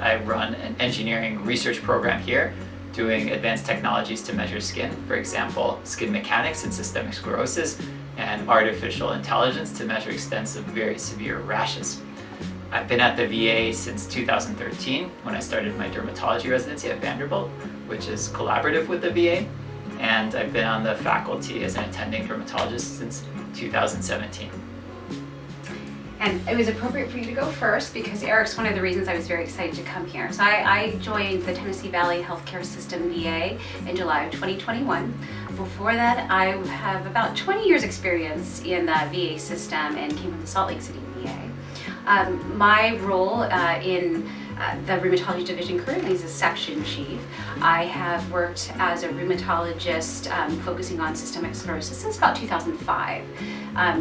I run an engineering research program here doing advanced technologies to measure skin, for example, skin mechanics and systemic sclerosis, and artificial intelligence to measure extensive, very severe rashes. I've been at the VA since 2013 when I started my dermatology residency at Vanderbilt, which is collaborative with the VA, and I've been on the faculty as an attending dermatologist since 2017. And it was appropriate for you to go first because Eric's one of the reasons I was very excited to come here. So I joined the Tennessee Valley Healthcare System VA in July of 2021. Before that, I have about 20 years experience in the VA system and came from the Salt Lake City VA. My role in the rheumatology division currently is a section chief. I have worked as a rheumatologist focusing on systemic sclerosis since about 2005.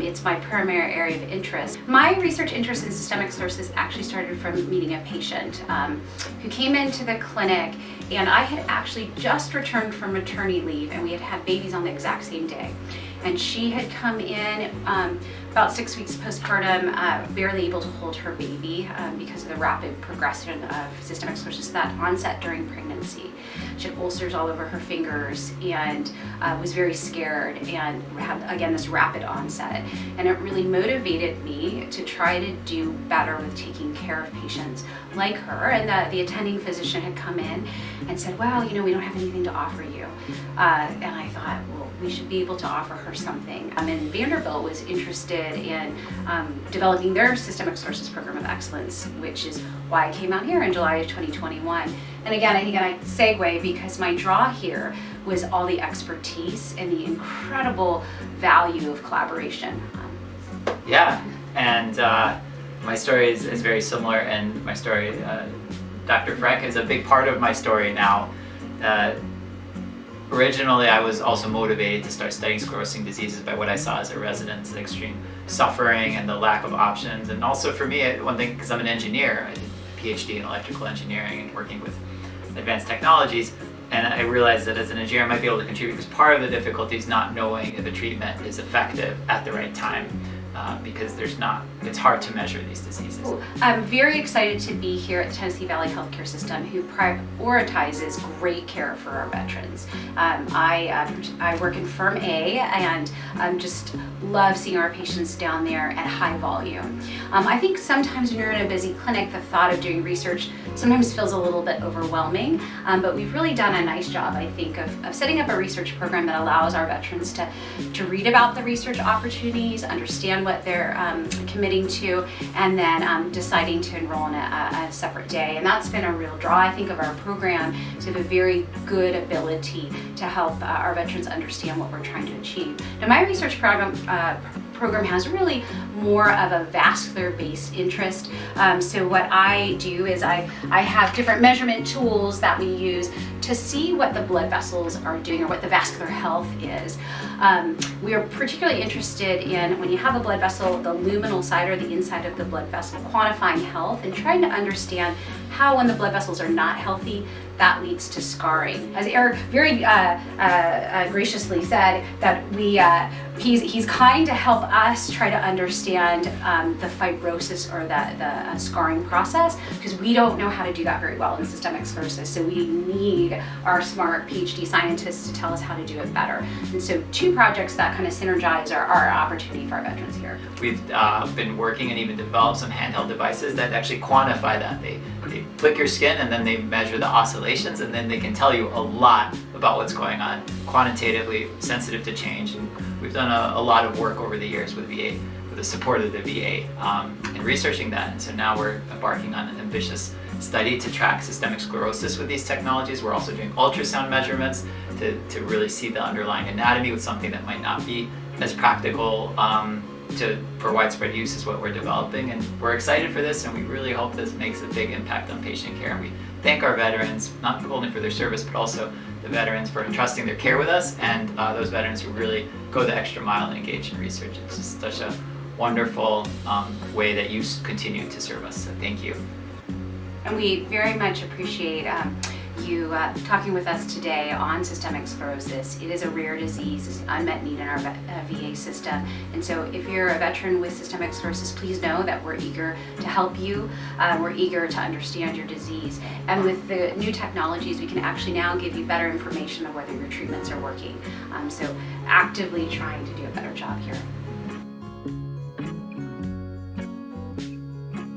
It's my primary area of interest. My research interest in systemic sclerosis actually started from meeting a patient who came into the clinic, and I had actually just returned from maternity leave and we had had babies on the exact same day. And she had come in about 6 weeks postpartum, barely able to hold her baby because of the rapid progression of systemic sclerosis that onset during pregnancy. She had ulcers all over her fingers and was very scared and had, again, this rapid onset. And it really motivated me to try to do better with taking care of patients like her. And the attending physician had come in and said, well, you know, we don't have anything to offer you. And I thought, well, we should be able to offer her something. And Vanderbilt was interested in developing their systemic sclerosis program of excellence, which is why I came out here in July of 2021. And again, I think I segue because my draw here was all the expertise and the incredible value of collaboration. Yeah, and my story is very similar, and my story, Dr. Frech is a big part of my story now. Originally, I was also motivated to start studying sclerosing diseases by what I saw as a resident, the extreme suffering and the lack of options. And also for me, one thing, because I'm an engineer, I did a PhD in electrical engineering and working with advanced technologies, and I realized that as an engineer I might be able to contribute because part of the difficulty is not knowing if a treatment is effective at the right time. Because it's hard to measure these diseases. I'm very excited to be here at the Tennessee Valley Healthcare System, who prioritizes great care for our veterans. I work in Firm A and just love seeing our patients down there at high volume. I think sometimes when you're in a busy clinic, the thought of doing research sometimes feels a little bit overwhelming, but we've really done a nice job, I think, of setting up a research program that allows our veterans to read about the research opportunities, understand what they're committing to, and then deciding to enroll in a separate day. And that's been a real draw, I think, of our program, to have a very good ability to help our veterans understand what we're trying to achieve. Now, my research program has really more of a vascular-based interest. So what I do is I have different measurement tools that we use to see what the blood vessels are doing or what the vascular health is. We are particularly interested in, when you have a blood vessel, the luminal side or the inside of the blood vessel, quantifying health and trying to understand how, when the blood vessels are not healthy, that leads to scarring. As Eric very graciously said, that he's kind to help us try to understand the fibrosis or the scarring process, because we don't know how to do that very well in systemic sclerosis. So we need our smart PhD scientists to tell us how to do it better. And so two projects that kind of synergize our opportunity for our veterans here. We've been working and even developed some handheld devices that actually quantify that. They flick your skin and then they measure the oscillations, and then they can tell you a lot about what's going on, quantitatively sensitive to change. And we've done a lot of work over the years with VA, with the support of the VA, in researching that. And so now we're embarking on an ambitious study to track systemic sclerosis with these technologies. We're also doing ultrasound measurements to really see the underlying anatomy with something that might not be as practical for widespread use is what we're developing. And we're excited for this, and we really hope this makes a big impact on patient care. And we thank our veterans, not only for their service, but also the veterans for entrusting their care with us, and those veterans who really go the extra mile and engage in research. It's just such a wonderful way that you continue to serve us, so thank you. And we very much appreciate you talking with us today on systemic sclerosis. It is a rare disease, it's an unmet need in our VA system. And so if you're a veteran with systemic sclerosis, please know that we're eager to help you. We're eager to understand your disease. And with the new technologies, we can actually now give you better information on whether your treatments are working. So actively trying to do a better job here.